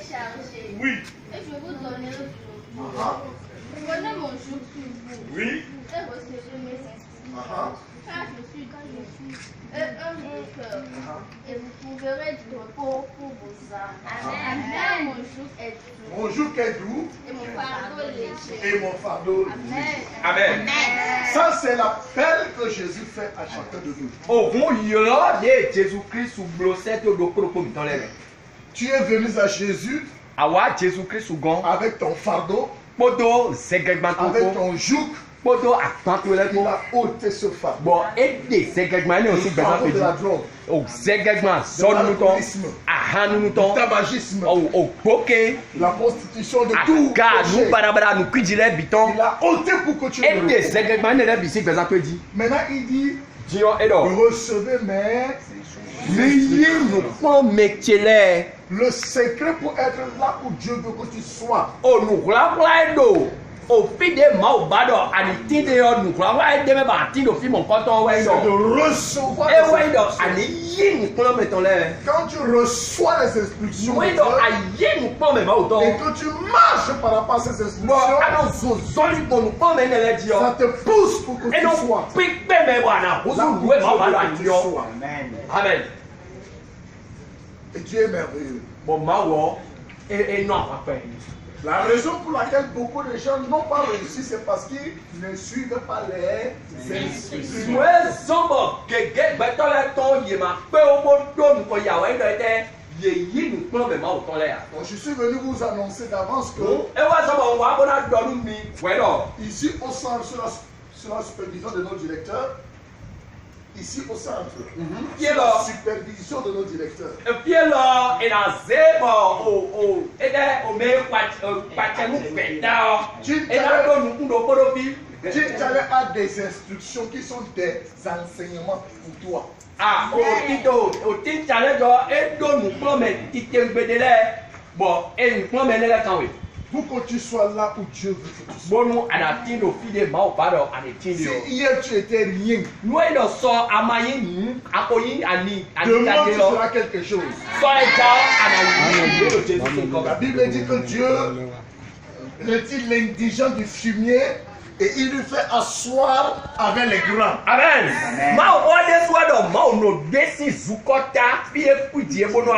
télécharger. Oui. Et je vais vous donner le jour. Uh-huh. Prenez mon jour sur vous. Oui. Et recevez mes instructions. Uh-huh. Car je suis un auteur. Et vous trouverez du repos pour vos âmes. Amen. Car mon jour est doux. Mon joug est doux. Et mon fardeau léger. Et mon fardeau. Amen. Amen. Ça, c'est l'appel que Jésus fait à chacun de nous. Oh, il y a des Jésus-Christ sous blossette de l'eau dans les mains. Tu es venu à Jésus Awa Jésus-Christ sous gant. avec ton fardeau, Podo, segregement avec ton joug. Podo, attends, Il a ôté ce fardeau. bon, et des segregement Le aussi, fardeau de la drogue, oh, segregement, de son mouton, l'alcoolisme, aha, nous du mouton, tabagisme, oh, poké, la prostitution, de tout. aka, nous péché. parabara, nous cuidons biton, Il a ôté pour que tu et le des retrouves. segregement, ne l'a bisi, par exemple, dit, Maintenant, il dit, Dion, et donc, recevez mes lié, nous prend métier là, le secret pour être là où Dieu veut que tu sois. oh, nous rappelons, do, au fil des mots, bado, aniti de yon, nous rappelons, de mes bâtis, de film, mon canton, ouais, C'est donc, de recevoir et ouais, les donc, instructions. aniye, nous prend, mettons là, Quand tu reçois les instructions de oui, Dieu, donc, aïe, nous prend, mais autant. et que tu marches par rapport à ces Bon, instructions, alors, zozoli pour nous prendre les lèvres, ça te pousse pour que et tu non, sois pique, mais voilà, vous là où jouez, Dieu ma veut voilà, que tu Dion. sois. Amen. Et Dieu est merveilleux. Bon, ma wa, et non, après. La raison pour laquelle beaucoup de gens n'ont pas réussi, c'est parce qu'ils ne suivent pas les instructions. Moi, sombre, que beto la ton, y ma peu au bon ton, pour y avoir une idée, y nous prend même autant l'air. Donc, je suis venu vous annoncer d'avance que Et voilà, ça va, on va avoir donné mi, ouais, non. ici au centre, sous la supervision de nos directeurs, ici au centre, Qui est sous la là? supervision de nos directeurs, Et puis là, et la zébo, et là, on met pas nous pétard, et là, on nous donne pour le tu as des instructions qui sont des enseignements pour toi. ah, au titre challenge, et donc nous prenons titre bédélé, bon, et nous prenons les quand oui. Pour que tu sois là où Dieu veut que tu sois. Bon, nous, à la tine, au fil des mains, pardon, à la tine. Si hier tu étais rien, Nous, il nous sort à mailler, à coller, à ni, à demain tu ni, seras quelque chose. soit à la Jésus, La Bible dit que Dieu retire l'indigent du fumier et il lui fait asseoir avec les grands. Amen. Ma ode soit dans ma no desi zukota pie kudie bono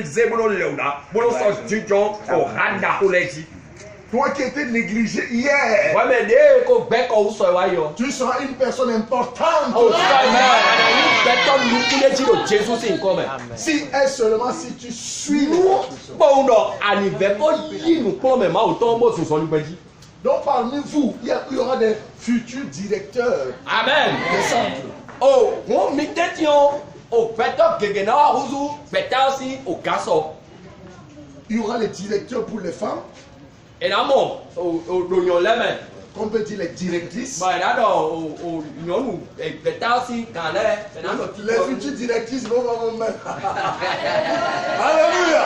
ze bono leuna bono so jijon o handa koleji. Toi qui étais négligé hier, Wa me de ko gbe ko so wa yo. tu seras une personne importante. O sa me ana ni beto lu kuleji do Jesus in come. Si et seulement si tu suis les Nu instructions. bo no ani be ko yi nu come ma o ton bo so so lu beji. Donc parmi vous, il y aura des futurs directeurs Amen. des centres. Oh, on mi tetion o beto gegena uzu beta si o gaso. Il y aura les directeurs pour les femmes, Et là mon o do yon leme. qu'on peut dire les directrices. Bah là o nyɔnu beta si kan lɛ fɛnɛ nɔ ti Les futures directrices vont voir mon main. Alléluia.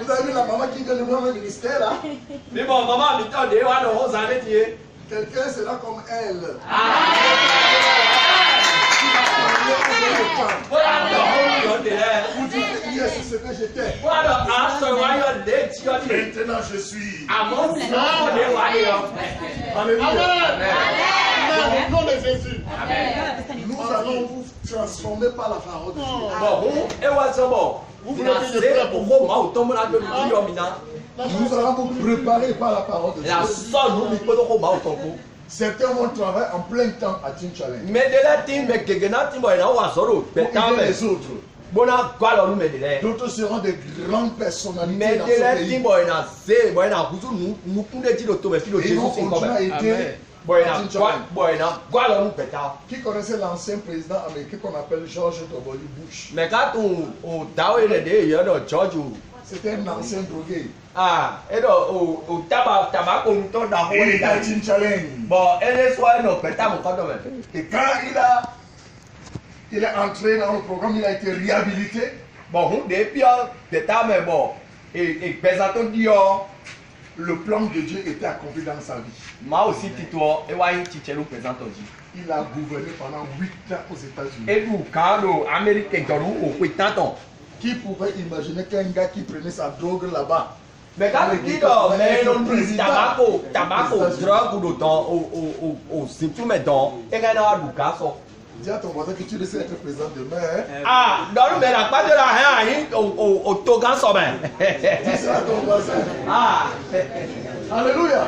Vous avez vu la maman qui vient de voir le ministère là? mi bɔ mama mi tɔ de wa dɔ o zan ne ti ye. Quelqu'un sera comme elle. Bóyá dɔ o yɔ de lɛ. Vous dites, hier c'est ce que j'étais. Bóyá dɔ a sɔ wa yɔ de ti yɔ di. Maintenant je suis. Àmọ́ sɔ de wa de yɔ. Alléluia. Au nom de Jésus. Nous allons vous transformer par la parole de Dieu. Bɔn hun ewa sɔ bɔ. Na se o ko ma o tɔn mo na do ti yɔ mi na. Nous allons vous préparer par la parole de La Dieu. sɔ nu mi kpɔdɔ ko ma o tɔn ko. Certains vont travailler en plein temps à Team Challenge. Mɛ de lɛ ti mɛ gege na ti bɔ yina o wa sɔrɔ o Pour bɛ tan aider mɛ. les autres. Bona gba lɔ nu mɛ de lɛ. D'autres seront des grandes personnalités Mais dans de ce la pays. team boy na se boy na kuzu nu kunde ti do to me fi do Et ils vont Jesus sin continuer à come. aider Boy à na Team gwa Challenge. boy na gwa lo nu peta. Qui connaissait l'ancien président américain qu'on appelle George W. Bush? Me ka tun o dawo ile de yo do church o. C'était un ancien drogué. Ah, e do o taba ko nu to da ho Et il ile était à da. Team Challenge. Bon, ele so no peta mo ko do me. Et quand il est entré dans le programme, il a été réhabilité. Bon, hun de pio peta me bon. E pesato di yo. Le plan de Dieu était accompli dans sa vie. Ma aussi tito e wa yin chichelu pesato ji. Il a gouverné pendant 8 ans aux États-Unis. E du ka do America joru o pe tanton. Qui pouvait imaginer qu'un gars qui prenait sa drogue là-bas? Mais quand tu dis mais non tabaco, drogue ou d'autant, au surtout maintenant, et quand on a du cas, dis à ton voisin que tu risques d'être président demain. Hein? Ah, non, mais la pas de la haine au Togan sommet. Dis ça à ton voisin. Ah, Alléluia.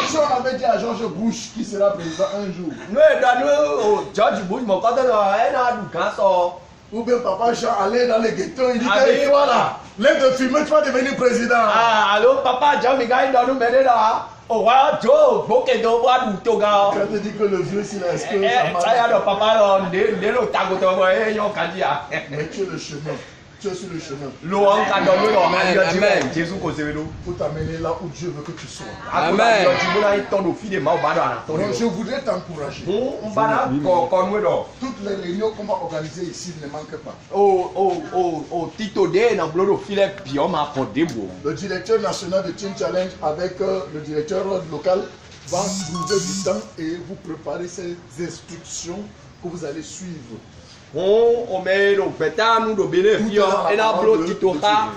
Si on avait dit à George Bush qui sera président un jour, nous, George Bush, mon côté, on a du cas. ou bien papa Jean allait dans les ghettos, il dit que toi là, lève de fumer, tu vas devenir président. Ah, allô, papa Jean, mais gars, il doit nous mener là. Oh, voilà, Joe, beaucoup de voix du Toga. Quand tu dis que le vieux, s'il est que ça y a le papa là, on est le tago de moi, et on a dit. Mais tu es le chemin. Tu es sur le chemin. L'on a donné Amen. Jésus qu'on s'est venu. Pour t'amener là où Dieu veut que tu sois. Amen. Donc je voudrais t'encourager. Toutes les réunions qu'on va organiser ici ne manquent pas. Le directeur national de Team Challenge avec le directeur local va trouver du temps et vous préparer ces instructions que vous allez suivre. On met le pétard, nous, de bénéfice, et la bloc qui t'aura.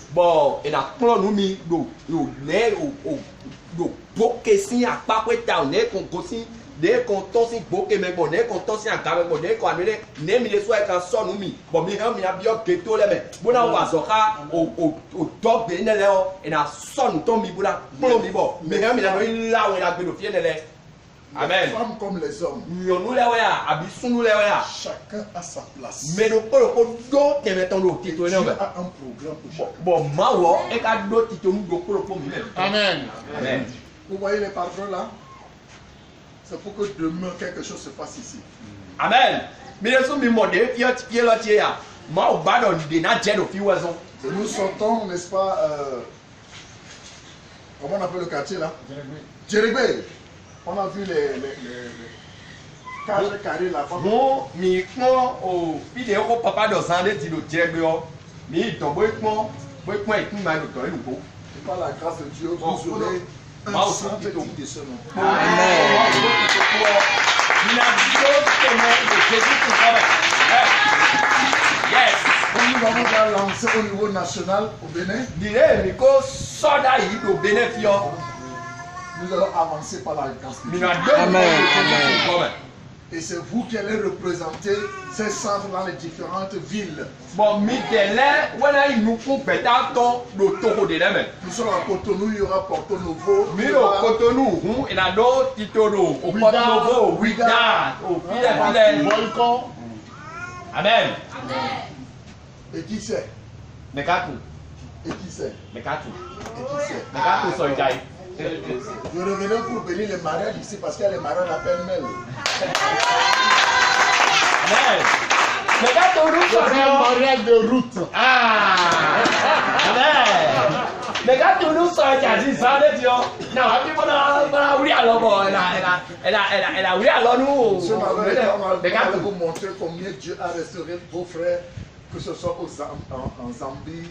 Bon, et la plan nous mis, nous, boquer si à pas prêter, on est concosi, dès qu'on t'en si boquer, mais bon, dès qu'on t'en si à gamme, bon, dès qu'on a donné, n'est les soins qu'un son nous mis. Bon, mais il y a bien que tout les mais, bon, on va sortir au top, et la son tombe, bon, la plan, bon, mais il y a là où il a bénéficié, Amen. Les femmes comme les hommes. Chacun a sa place. Mais nous pouvons Dieu a un programme pour chacun. Bon, Amen. Amen. Vous voyez les patrons là? C'est pour que demain quelque chose se passe ici. Amen. Mais nous sommes demandés, et nous sortons, n'est-ce pas, comment on appelle le quartier là? Djeribé. On a vu les cages carrées là-bas. Bon, mais quand au vidéo papa de Sandé dit le Djeribé, mais il tombe et tout mal de toi. Et par la grâce de Dieu, vous aurez un centre digne de ce nom. Amen. Nous avons déjà lancé au niveau national au Bénin. Nous allons avancer par la grâce de Dieu. Amen. Et c'est vous qui allez représenter ces centres dans les différentes villes. Bon, nous sommes à Cotonou, il y aura Porto Novo. Cotonou, il y a d'autres titres au Porto Novo, Ouida, au Volcan. Amen. Et qui sait? Mekatou. Et qui sait? Mekatou. Et qui sait? Mekatou Soïdaï. Je revenais pour bénir les mariages ici parce qu'il y a les mariages à Pêle-Mêle. Amen. Mekatou nous sommes un mariage de route. Ah. Amen. Mekatou nous sommes dit ça de Dieu. Non, on oui alors bon, elle a oui alors nous. Ce matin, on va vous montrer combien Dieu a restauré vos frères, que ce soit en Zambie,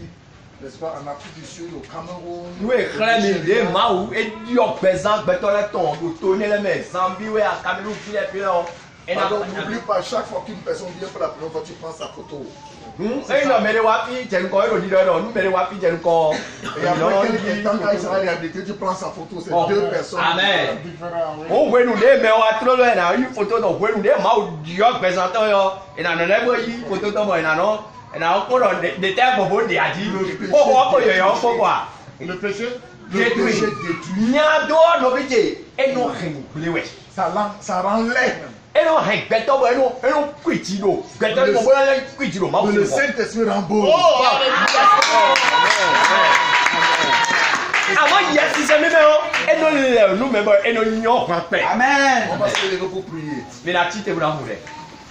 n'est-ce pas, en Afrique du Sud, au Cameroun. Nous éclairons les maous et Dieu présente bétonner ton, nous tourner les mains, Zambie, ouais, à Cameroun, Philippines. Et donc, n'oublie pas, chaque fois qu'une personne vient pour la première fois, tu prends sa photo. Et non, mais les wapis, j'ai encore un leader, nous, mais les wapis, j'ai encore. Et après, quelques temps, quand il sera réhabilité, tu prends sa photo, c'est deux personnes. Amen. On voit nous des, mais on a trop loin, une photo, donc, on voit nous des maous, Dieu présentant, et on a une photo de moi, et on a encore des terres pour vous dire. Pourquoi? Le péché détruit. Nya dehors, nos péchés. Et nous, ça rend laid. Et non, et non, cuitino. Mais le Saint-Esprit rend beau. Avant, il y a si jamais, et nous, Amen. On va se lever pour prier. Mais la petite est vous voulez.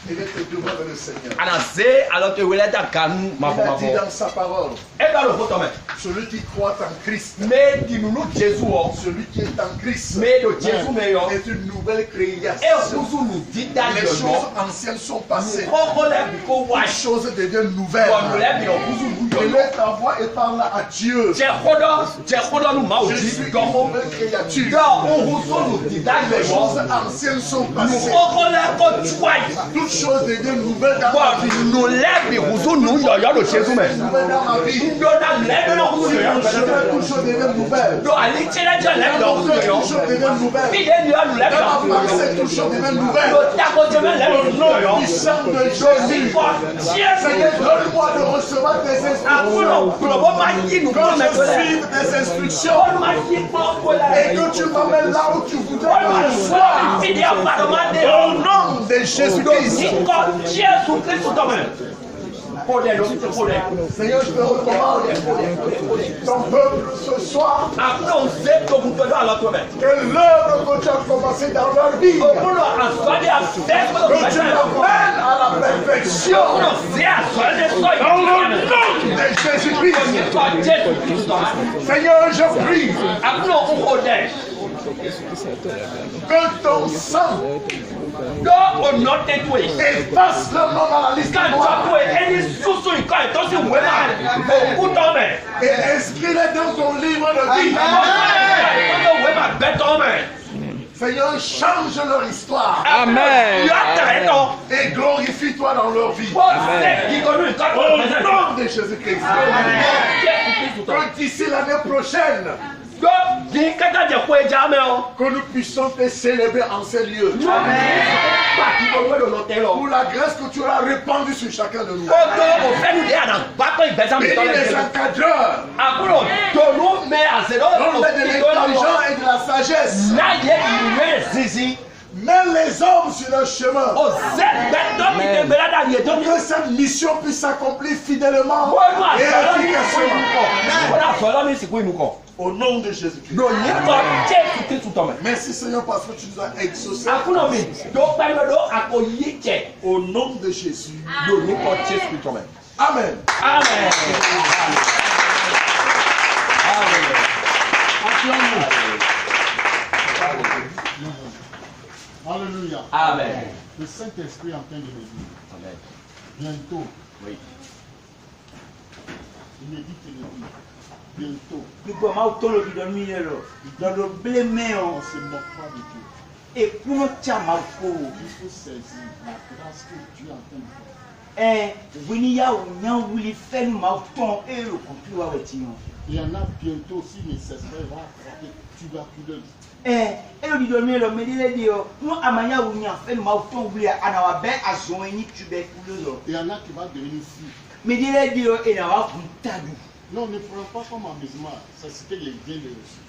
Il est devant le Seigneur. Alors, tu voulais ta canne, il a dit dans sa parole. Et dans le photo, Celui qui croit en Christ. Mais dis-nous Jésus. Celui qui est en Christ. Mais de Jésus meilleur. Est une nouvelle création. Et vous nous dites dans les choses anciennes sont passées. Les choses deviennent nouvelles. Élève ta voix et parle à Dieu. Je suis une nouvelle créature. Les choses anciennes sont passées. Toutes choses deviennent nouvelles dans ma vie. Nouvelles dans ma vie. Toutes choses deviennent nouvelles. Toutes choses deviennent nouvelles. Dans ma pensée, toutes choses deviennent nouvelles. Au nom puissant de Jésus. Seigneur, donne-moi de recevoir tes instructions. Quand je suis tes instructions et que tu m'amènes là où tu voudrais m'asseoir. Au nom de Jésus-Christ. Seigneur, je te recommande ton peuple ce soir. Que l'œuvre que tu as commencée dans leur vie, que tu l'amènes à la perfection. Dans le nom de Jésus-Christ. Seigneur, je prie que ton sang efface leur nom dans la liste noire et inscris-les dans ton livre de vie. Seigneur, change leur histoire. Amen. Et glorifie-toi dans leur vie. Amen. Au nom de Jésus-Christ. Que d'ici l'année prochaine, que nous puissions te célébrer en ces lieux. Pour la grâce que tu auras répandue sur chacun de nous. Bénis les encadreurs. Donne-les de l'intelligence et de la sagesse. Mets les hommes sur leur chemin. Pour que cette mission puisse s'accomplir fidèlement et efficacement. Au nom de Jésus-Christ. Merci Seigneur parce que tu nous as exaucés. Au nom de Jésus. Amen. Amen. Alléluia. Amen. Le Saint-Esprit est en train de me dire. Amen. Bientôt. Oui. Il me dit qu'il le dit. Bientôt. On ne se moque pas de Dieu. Et comment tu as ma peau? Il faut saisir la grâce que Dieu est en train de faire. Il y en a bientôt, si nécessaire, va attraper tuberculose. Il y en a qui va devenir fou. Non, ne prends pas comme amusement. C'est ce que les vient de reçu.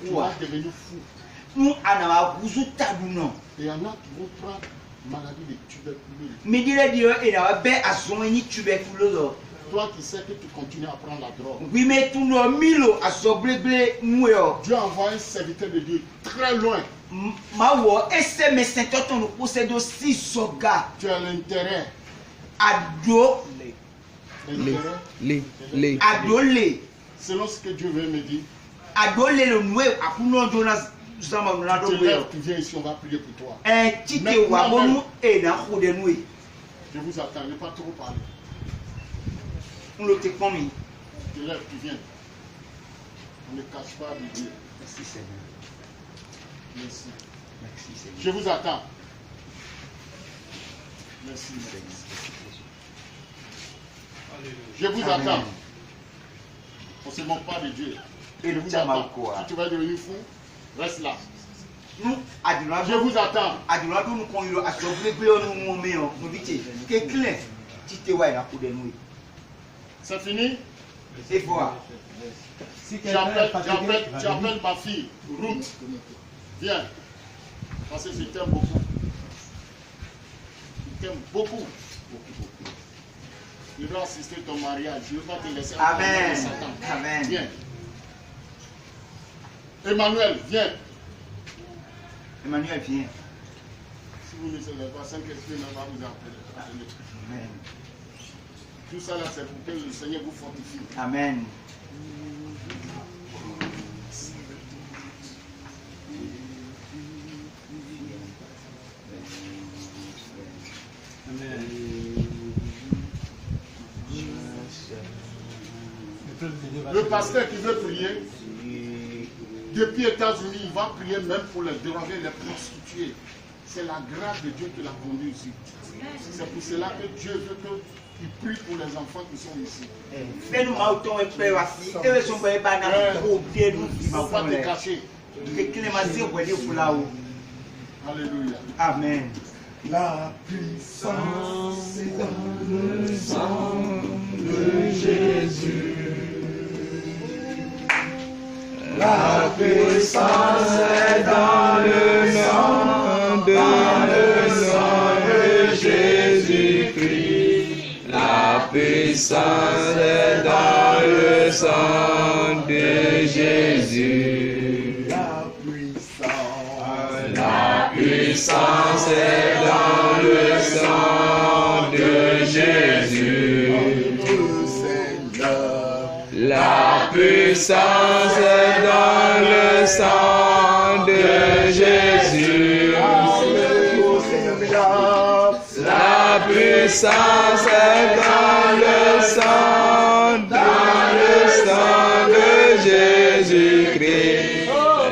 Tu vas devenir fou. Et il y en a qui vont prendre maladie de tuberculose. Toi qui sais que tu continues à prendre la drogue. Dieu envoie un serviteur de Dieu très loin. Tu as l'intérêt. Selon ce que Dieu veut me dire. Tu te lèves, tu viens ici, on va prier pour toi. Je vous attends, ne pas trop parler. Tu te lèves, tu viens. On ne cache pas de Dieu. Merci Seigneur. Merci. Merci Seigneur. Je vous attends. Merci. Je vous attends. On ne se moque pas de Dieu. Je vous attends. Si tu vas devenir fou, reste là. Je vous attends. C'est fini? Tu appelles ma fille, Ruth. Viens. Parce que je t'aime beaucoup. Je t'aime beaucoup. Je dois assister à ton mariage. Je ne vais pas te laisser. Amen. Satan. Amen. Viens. Emmanuel, viens. Emmanuel, viens. Si vous ne savez pas, Saint-Esprit va vous appeler. Amen. Tout ça là, c'est pour que le Seigneur vous fortifie. Amen. Le pasteur qui veut prier, depuis les États-Unis, il va prier même pour les déranger, les prostituées. C'est la grâce de Dieu qui l'a conduit ici. C'est pour cela que Dieu veut qu'il prie pour les enfants qui sont ici. Fais-nous autant et frère aussi. Et nous sommes pas trop bien nous. Il ne faut pas te cacher. Alléluia. Amen. La puissance est dans le sang de Jésus. La puissance est dans le sang de Jésus-Christ. La puissance est dans le sang de Jésus. La puissance est dans le sang de Jésus. La puissance est dans le sang de Jésus. La puissance est dans le sang de Jésus-Christ.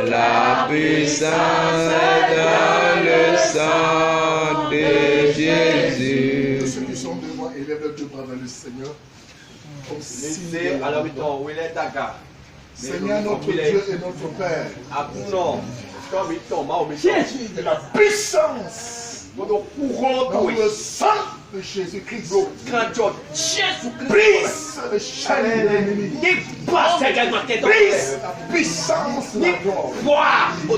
La puissance est dans le sang de Jésus. Tous ceux qui sont devant, élèvent leurs deux bras vers le Seigneur. Seigneur notre Dieu et notre Père, de la puissance dans le sang de Jésus-Christ, brise le chaîne de l'ennemi, brise la puissance de la gloire, au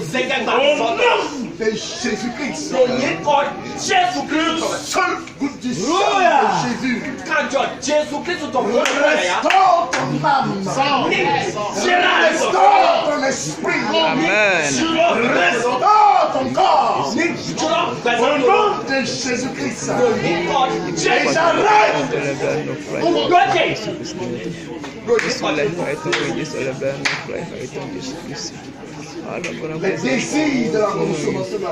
nom de Jésus-Christ, seul goutte du sang de Jésus, restaure ton âme, restaure ton esprit, restaure ton corps, au nom de Jésus-Christ. Et j'arrête. Les désirs de la consommation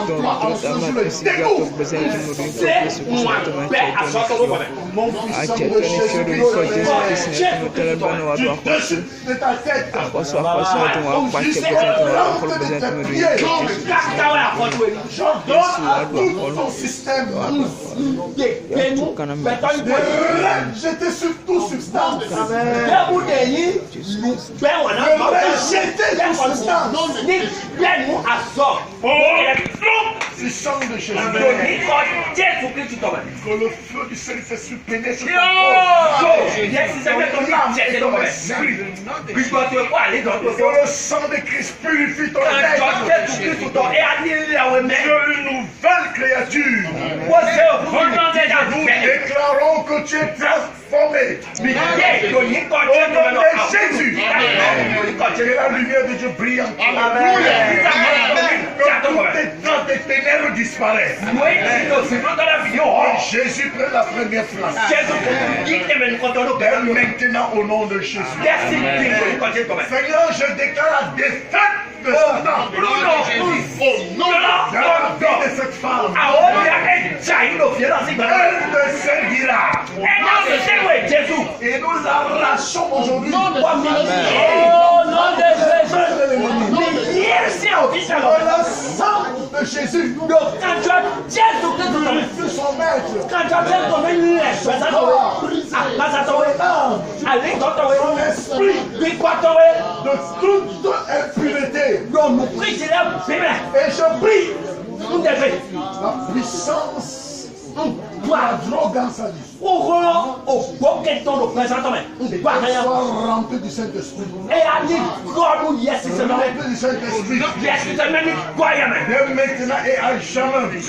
de la mon puissant de Jésus-Christ, du dessus de ta tête, j'ordonne à tout ton système de rejeter sur toute substance, de rejeter toute substance, du sang de Jésus. Que le feu du Saint-Esprit pénètre ton corps, ton âme et ton esprit. Que le sang de Christ purifie ton être. Tu es une nouvelle créature. Nous déclarons que tu es transformé. Au nom de Jésus. Que la lumière de Dieu brille en toi. Que toutes les traces des ténèbres disparaissent. Jésus prend la première place. Dès maintenant au nom de Jésus. Seigneur, je déclare la défaite de Satan. Au nom de cette femme. Elle ne servira. Et nous arrachons aujourd'hui. Le sang de Jésus. De son maître. Son esprit. De toute impureté. Et je prie la puissance de la drogue en sa vie. Et sois rempli du Saint-Esprit. Rempli du Saint-Esprit. Dès maintenant et à jamais.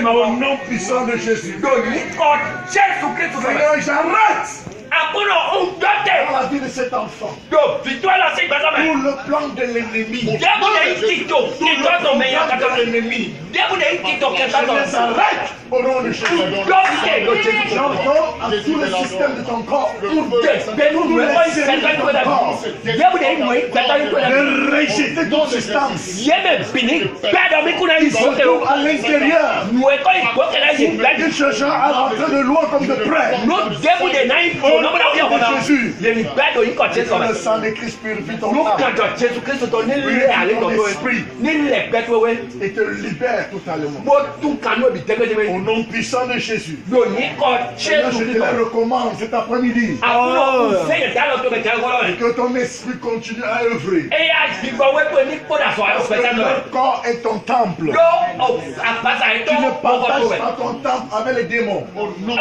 Au nom puissant de Jésus. Seigneur, j'arrête Dans la vie de cet enfant. Pour le plan de l'ennemi. Tout le plan de l'ennemi. Je les arrête au nom de Jésus. J'entends à tout le système de ton corps. De rejeter toute substance. Ils se trouvent à l'intérieur. Ils cherchent à rentrer de loin comme de près. Au nom de Jésus. Le sang de Christ purifie ton âme. Ton esprit. Et te libère totalement. Au nom puissant de Jésus. Seigneur, je te le recommande cet après-midi. Et que ton esprit continue à œuvrer. Ton corps est ton temple. Tu ne partages pas ton temple avec les démons. Tu ne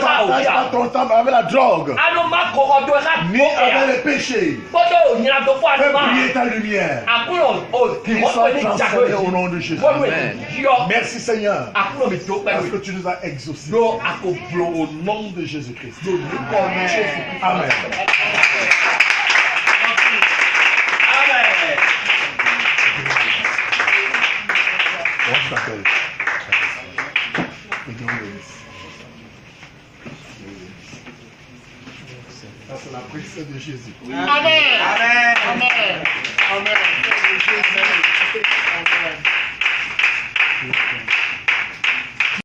partages pas ton temple avec la drogue. Ni avec les péchés. Fais briller ta lumière. Qu'ils soient transformés au nom de Jésus. Amen. Merci Seigneur. Parce que tu nous as exaucés. Au nom de Jésus-Christ. Amen. On s'appelle. Ça, c'est la prière de Jésus. Amen. Amen. Amen. Amen. Amen.